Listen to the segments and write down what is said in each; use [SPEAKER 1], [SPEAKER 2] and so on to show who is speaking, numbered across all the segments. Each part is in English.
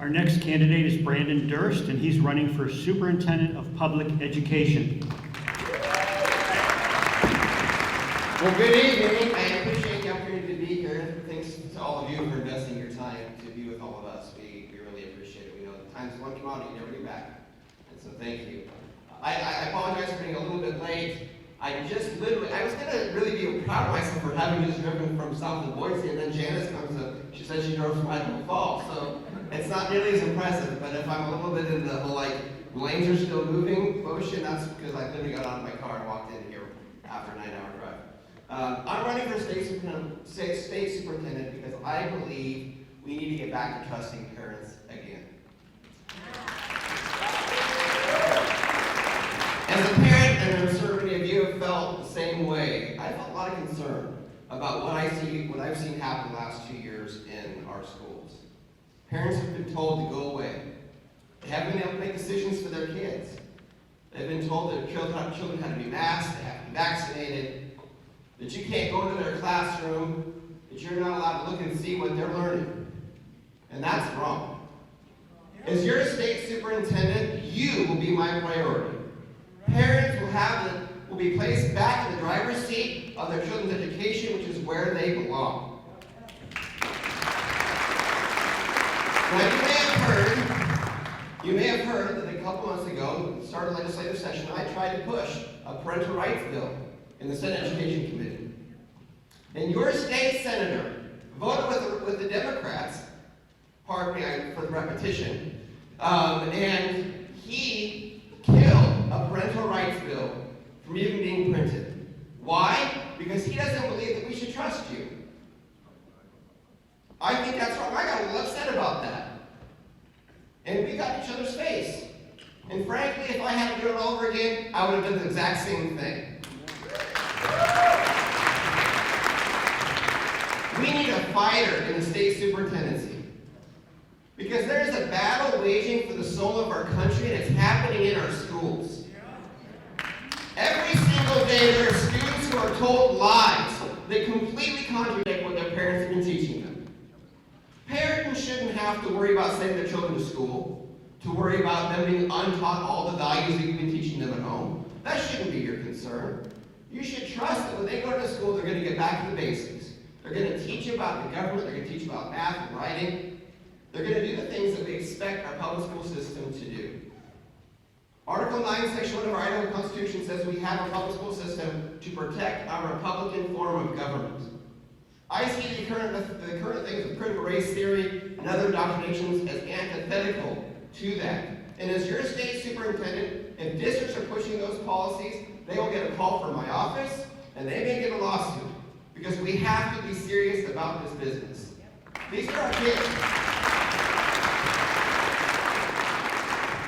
[SPEAKER 1] Our next candidate is Brandon Durst, and he's running for Superintendent of Public Education.
[SPEAKER 2] Well, good evening. I appreciate the opportunity to be here. Thanks to all of you for investing your time to be with all of us. We really appreciate it. We know that time's one commodity, you never get back. And so thank you. I apologize for being a little bit late. I was going to really be proud of myself for having just driven from south of Boise, and then Janice comes up, she said she drove from Idaho Falls. So it's not nearly as impressive, but if I'm a little bit in the whole, lanes are still moving motion, that's because I literally got out of my car and walked in here after a 9-hour drive. I'm running for state superintendent because I believe we need to get back to trusting parents again. As a parent, and I'm sure many of you have felt the same way, I felt a lot of concern about what I've seen happen the last 2 years in our schools. Parents have been told to go away. They haven't been able to make decisions for their kids. They've been told that children have to be masked, they have to be vaccinated, that you can't go into their classroom, that you're not allowed to look and see what they're learning. And that's wrong. As your state superintendent, you will be my priority. Parents will be placed back in the driver's seat of their children's education, which is where they belong. Now, you may have heard that a couple months ago, at the start of the legislative session, I tried to push a parental rights bill in the Senate Education Committee. And your state senator voted with the Democrats, pardon me for the repetition, and he killed a parental rights bill from even being printed. Why? Because he doesn't believe that we should trust you. I think that's wrong. I got a little upset about that. And we got each other's face. And frankly, if I had to do it all over again, I would have done the exact same thing. We need a fighter in the state superintendency. Because there is a battle waging for the soul of our country, and it's happening in our schools. Every single day there are students who are told lies that completely contradict what their parents have been teaching them. Parents shouldn't have to worry about sending their children to school, to worry about them being untaught all the values that you've been teaching them at home. That shouldn't be your concern. You should trust that when they go to school, they're going to get back to the basics. They're going to teach about the government. They're going to teach about math and writing. They're going to do the things that we expect our public school system to do. Article 9, Section 1 of our Idaho Constitution says we have a public school system to protect our Republican form of government. I see the current things of critical race theory and other indoctrinations as antithetical to that. And as your state superintendent, if districts are pushing those policies, they will get a call from my office, and they may get a lawsuit, because we have to be serious about this business. These are our kids.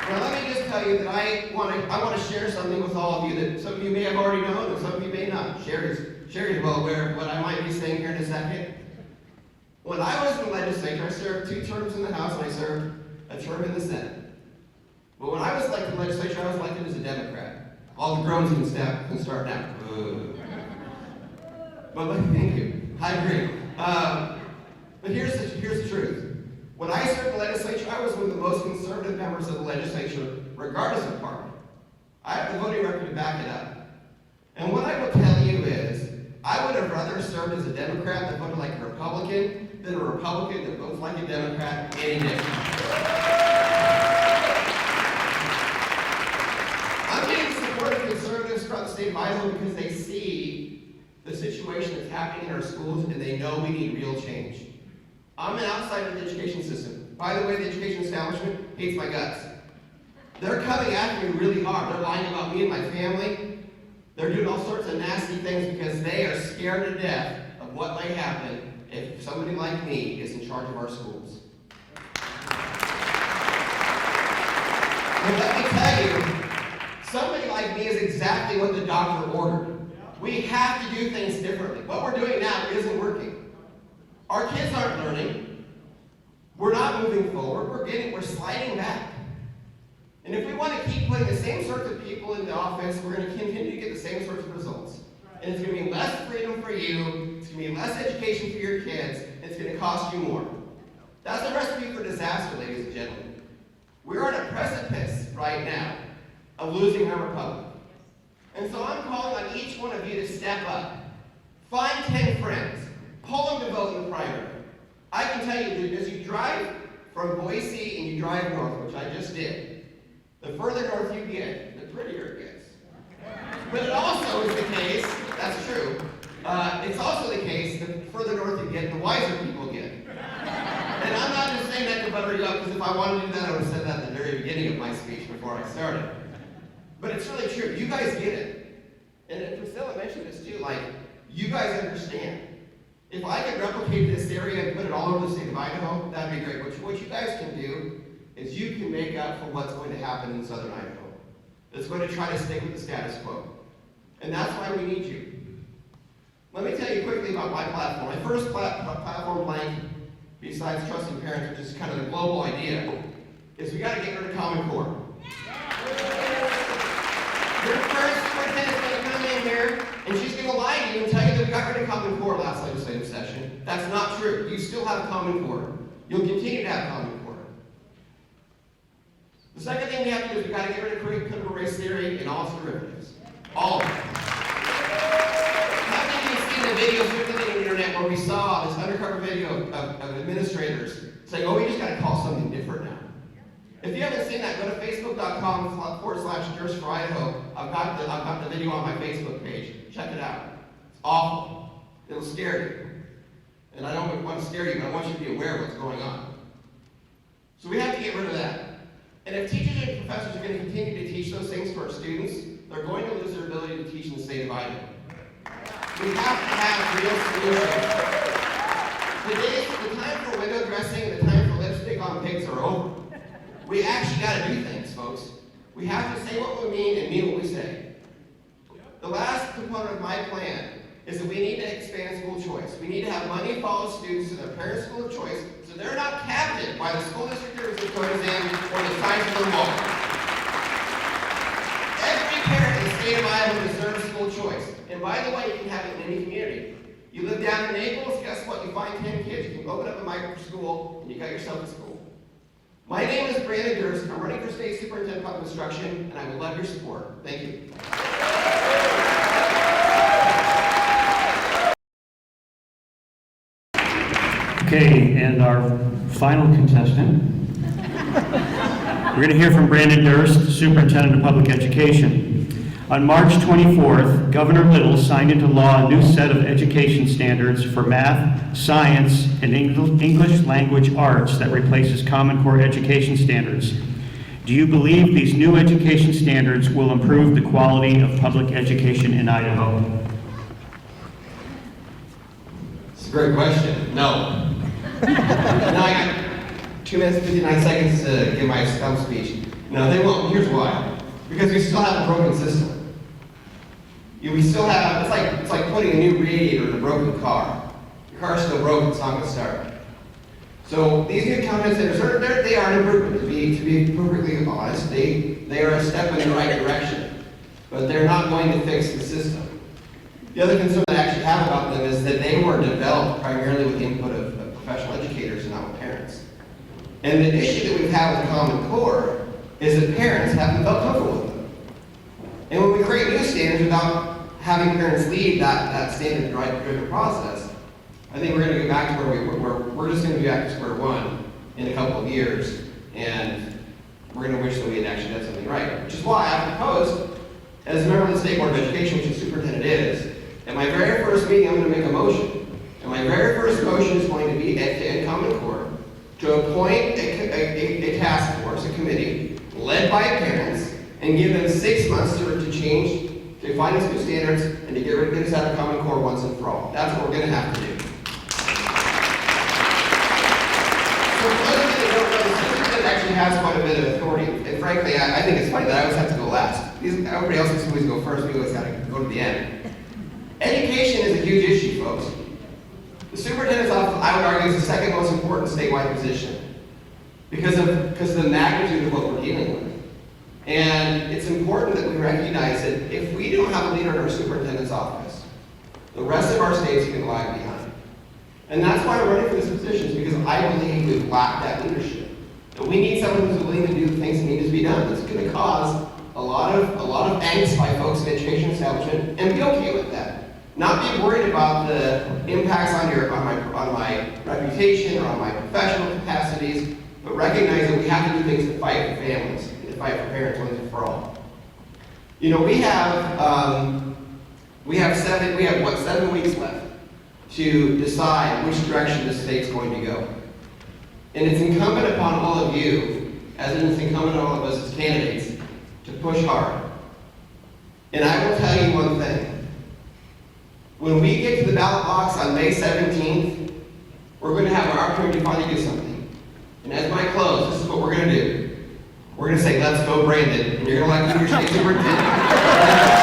[SPEAKER 2] Now let me just tell you that I want to share something with all of you that some of you may have already known and some of you may not. Sherry's well aware of what I might be saying here in a second. When I was in the legislature, I served 2 terms in the House and I served a term in the Senate. But when I was elected in the legislature, I was elected as a Democrat. All the groans can start now. But thank you. I agree. But here's the truth. When I served in the legislature, I was one of the most conservative members of the legislature, regardless of party. I have the voting record to back it up. And what I will tell you is, I would have rather served as a Democrat that voted like a Republican than a Republican that votes like a Democrat any day. I'm getting support of conservatives throughout the state of Idaho because they see the situation that's happening in our schools and they know we need real change. I'm an outsider of the education system. By the way, the education establishment hates my guts. They're coming after me really hard. They're lying about me and my family. They're doing all sorts of nasty things because they are scared to death of what might happen if somebody like me is in charge of our schools. And let me tell you, somebody like me is exactly what the doctor ordered. We have to do things differently. What we're doing now isn't working. Our kids aren't learning. We're not moving forward. We're sliding back. And if we want to keep putting the same sorts of people in the office, we're going to continue to get the same sorts of results. And it's going to be less freedom for you, it's going to be less education for your kids, and it's going to cost you more. That's a recipe for disaster, ladies and gentlemen. We're on a precipice right now of losing our republic. And so I'm calling on each one of you to step up. Find 10 friends. Pull them to vote in the primary. I can tell you that as you drive from Boise and you drive north, which I just did, the further north you get, the prettier it gets. But it also is the case, that's true, it's also the case that the further north you get, the wiser people get. And I'm not just saying that to butter you up, because if I wanted to do that, I would have said that at the very beginning of my speech before I started. But it's really true. You guys get it. And Priscilla mentioned this too, like, you guys understand. If I could replicate this area and put it all over the state of Idaho, that'd be great. But what you guys can do is you can make up for what's going to happen in southern Idaho. It's going to try to stick with the status quo. And that's why we need you. Let me tell you quickly about my platform. My first platform plank, besides trusting parents, which is kind of the global idea, is we got to get rid of Common Core. Your first superintendent's going to come in here, and she's going to lie to you and tell you that we got rid of Common Core last legislative session. That's not true. You still have Common Core. You'll continue to have Common Core. The second thing we have to do is we got to get rid of critical race theory and all its derivatives. All of it. How many of you have seen the video circulating on the internet where we saw this undercover video of administrators saying, oh, we just got to call something different now? If you haven't seen that, go to facebook.com/Durst for Idaho. I've got the video on my Facebook page. Check it out. It's awful. It'll scare you. And I don't want to scare you, but I want you to be aware of what's going on. So we have to get rid of that. And if teachers and professors are going to continue to teach those things to our students, they're going to lose their ability to teach in the state of Idaho. We have to have real solutions. The time for window dressing and the time for lipstick on pigs are over. We actually got to do things, folks. We have to say what we mean and mean what we say. The last component of my plan is that we need to expand school choice. We need to have money follow students to their parents' school of choice so they're not captive by the school district their zip code is in or the size of their wall. Every parent in the state of Iowa deserves school choice. And by the way, you can have it in any community. You live down in Naples, guess what? You find 10 kids, you can open up a micro school, and you got yourself a school. My name is Brandon Durst. I'm running for State Superintendent of Public Instruction, and I would love your support. Thank you.
[SPEAKER 1] Okay, and our final contestant. We're going to hear from Brandon Durst, Superintendent of Public Education. On March 24th, Governor Little signed into law a new set of education standards for math, science, and English language arts that replaces Common Core education standards. Do you believe these new education standards will improve the quality of public education in Idaho?
[SPEAKER 2] It's a great question. No. Now I got 2 minutes and 59 seconds to give my stump speech. No, they won't. Here's why. Because we still have a broken system. We still have, it's like putting a new radiator in a broken car. Your car's still broken, it's not going to start. So these new content centers, they are an improvement. To be perfectly honest, they are a step in the right direction. But they're not going to fix the system. The other concern that I actually have about them is that they were developed primarily with the input of professional educators and not with parents. And the issue that we've had with Common Core is that parents haven't felt comfortable with them. And when we create new standards without having parents lead that standard-driven process, I think we're going to go back to where we're just going to be back to square one in a couple of years, and we're going to wish that we had actually done something right. Which is why I proposed, as a member of the State Board of Education, which the superintendent is, at my very first meeting, I'm going to make a motion. And my very first motion is going to be to end Common Core, to appoint a task force, a committee, led by parents, and give them 6 months to change, to define these new standards, and to get us out of Common Core once and for all. That's what we're going to have to do. So for those of you that don't know, the superintendent actually has quite a bit of authority. And frankly, I think it's funny that I always have to go last. Everybody else is always go first, we always got to go to the end. Education is a huge issue, folks. The superintendent's office, I would argue, is the second most important statewide position because of the magnitude of what we're dealing with. And it's important that we recognize that if we don't have a leader in our superintendent's office, the rest of our states can lag behind. And that's why I'm running for this position, is because I believe we've lacked that leadership. And we need someone who's willing to do the things that need to be done. That's going to cause a lot of angst by folks in the education establishment, and be okay with that. Not be worried about the impacts on my reputation or on my professional capacities, but recognize that we have to do things to fight for families, and to fight for parents once and for all. You know, we have 7 weeks left to decide which direction the state's going to go. And it's incumbent upon all of you, as it is incumbent on all of us as candidates, to push hard. And I will tell you one thing. When we get to the ballot box on May 17th, we're going to have our opportunity to finally do something. And as my close, this is what we're going to do. We're going to say, let's go Brandon, and you're going to elect your state superintendent.